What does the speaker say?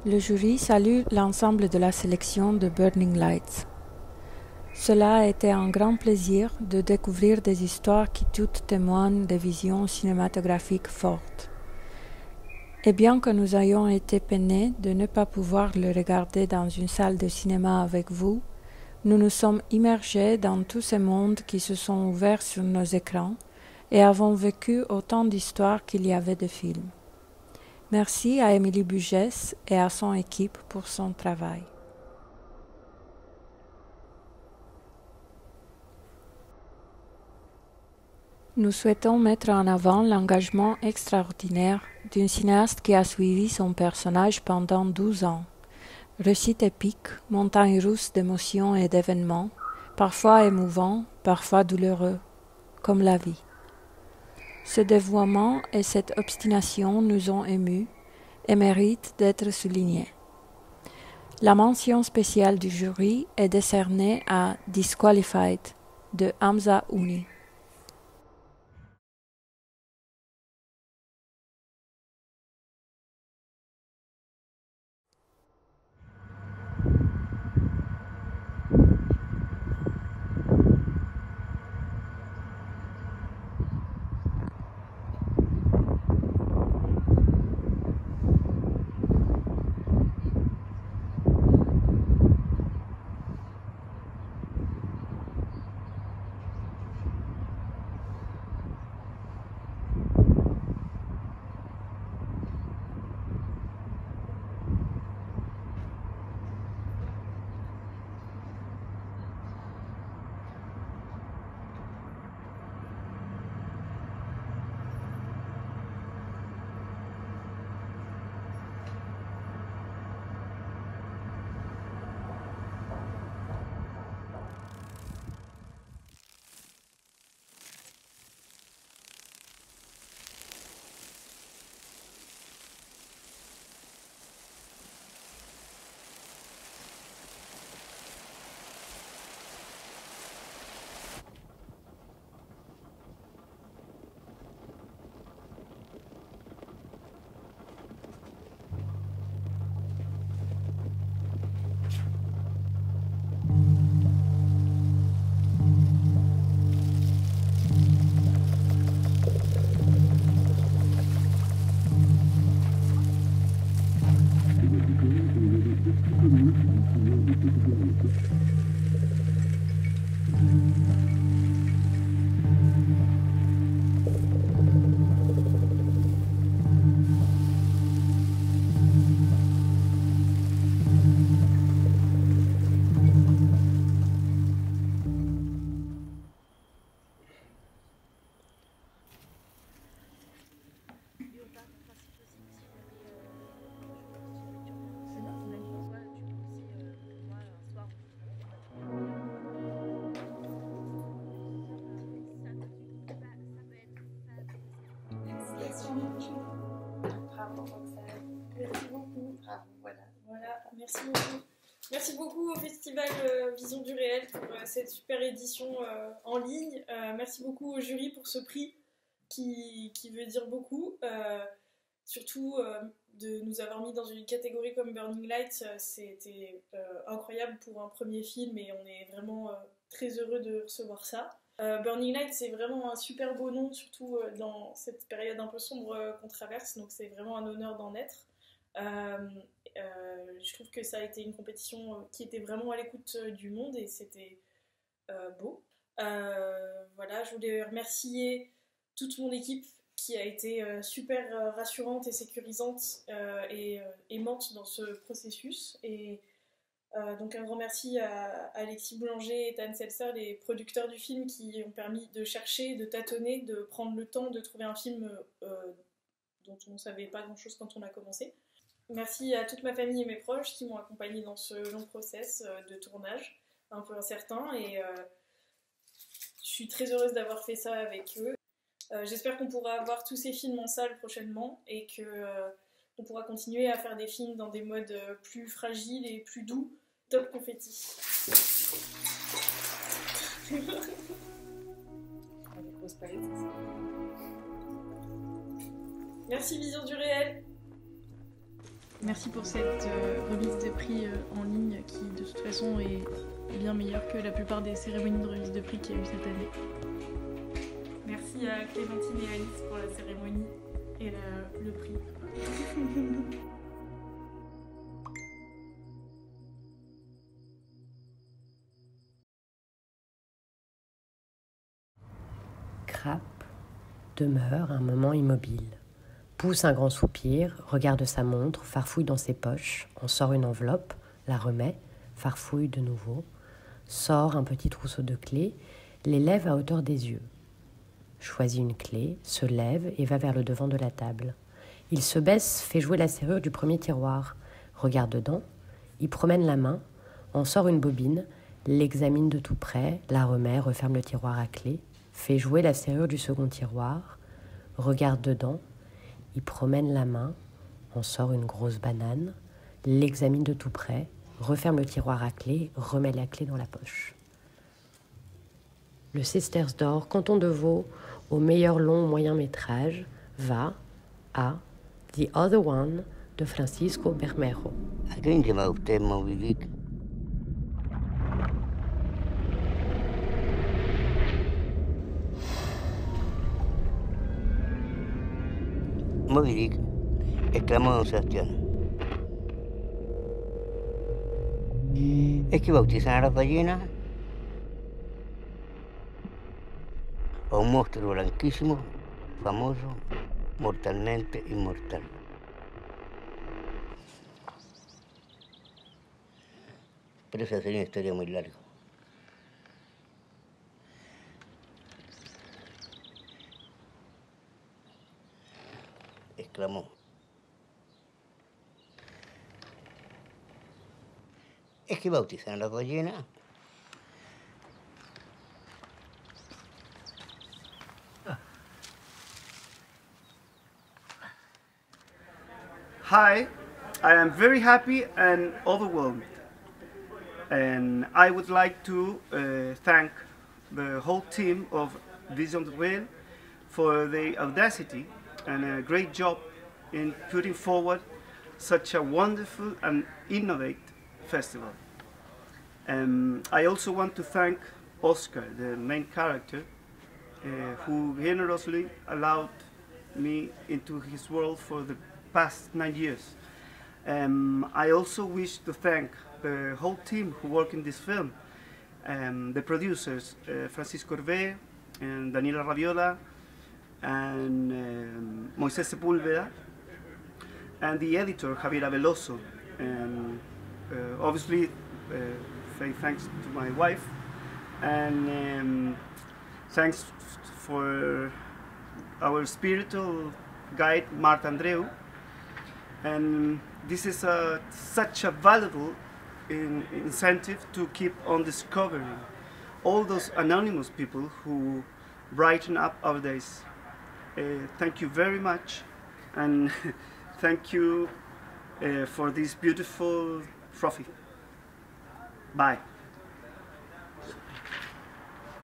Le jury salue l'ensemble de la sélection de Burning Lights. Cela a été un grand plaisir de découvrir des histoires qui toutes témoignent de visions cinématographiques fortes. Et bien que nous ayons été peinés de ne pas pouvoir le regarder dans une salle de cinéma avec vous, nous nous sommes immergés dans tous ces mondes qui se sont ouverts sur nos écrans et avons vécu autant d'histoires qu'il y avait de films. Merci à Émilie Bugès et à son équipe pour son travail. Nous souhaitons mettre en avant l'engagement extraordinaire d'une cinéaste qui a suivi son personnage pendant 12 ans. Récit épique, montagne russe d'émotions et d'événements, parfois émouvants, parfois douloureux, comme la vie. Ce dévouement et cette obstination nous ont émus et méritent d'être soulignés. La mention spéciale du jury est décernée à Disqualified de Hamza Ouni. Bravo Roxane. Merci beaucoup. Bravo, voilà. Merci beaucoup. Merci beaucoup au Festival Vision du Réel pour cette super édition en ligne. Merci beaucoup au jury pour ce prix qui veut dire beaucoup. Surtout de nous avoir mis dans une catégorie comme Burning Lights, c'était incroyable pour un premier film et on est vraiment très heureux de recevoir ça. Burning Light, c'est vraiment un super beau nom, surtout dans cette période un peu sombre qu'on traverse, donc c'est vraiment un honneur d'en être. Je trouve que ça a été une compétition qui était vraiment à l'écoute du monde et c'était beau. Voilà, je voulais remercier toute mon équipe qui a été super rassurante et sécurisante et aimante dans ce processus. Et donc un grand merci à Alexis Boulanger et Tan Seltzer, les producteurs du film, qui ont permis de chercher, de tâtonner, de prendre le temps de trouver un film dont on ne savait pas grand-chose quand on a commencé. Merci à toute ma famille et mes proches qui m'ont accompagnée dans ce long process de tournage, un peu incertain, et je suis très heureuse d'avoir fait ça avec eux. J'espère qu'on pourra voir tous ces films en salle prochainement et qu'on pourra continuer à faire des films dans des modes plus fragiles et plus doux. Top confetti. Merci Vision du Réel. Merci pour cette remise de prix en ligne qui de toute façon est bien meilleure que la plupart des cérémonies de remise de prix qu'il y a eu cette année. Merci à Clémentine et Alice pour la cérémonie et le prix. Crap demeure un moment immobile, pousse un grand soupir, regarde sa montre, farfouille dans ses poches, en sort une enveloppe, la remet, farfouille de nouveau, sort un petit trousseau de clés, les lève à hauteur des yeux. Choisit une clé, se lève et va vers le devant de la table. Il se baisse, fait jouer la serrure du premier tiroir, regarde dedans, y promène la main, en sort une bobine, l'examine de tout près, la remet, referme le tiroir à clé, fait jouer la serrure du second tiroir, regarde dedans, y promène la main, en sort une grosse banane, l'examine de tout près, referme le tiroir à clé, remet la clé dans la poche. Le Sisters d'Or, canton de Vaud, au meilleur long moyen métrage, va à The Other One de Francisco Bermejo. ¿A quién llama usted Moby Dick? Moby Dick, exclamó don Sebastián. ¿Es que bautizan a las ballenas? A un monstruo blanquísimo, famoso, mortalmente inmortal. Pero esa sería una historia muy larga. Exclamó. ¿Es que bautizan a las ballenas? Hi, I am very happy and overwhelmed. And I would like to thank the whole team of Vision de Whale for the audacity and a great job in putting forward such a wonderful and innovative festival. I also want to thank Oscar, the main character, who generously allowed me into his world for the past 9 years. I also wish to thank the whole team who worked in this film, the producers, Francisco Hervé and Daniela Raviola and Moisés Sepúlveda, and the editor Javiera Veloso, and obviously say thanks to my wife, and thanks for our spiritual guide Marta Andreu. And this is such a valuable incentive to keep on discovering all those anonymous people who brighten up our days. Thank you very much, and thank you for this beautiful trophy. Bye.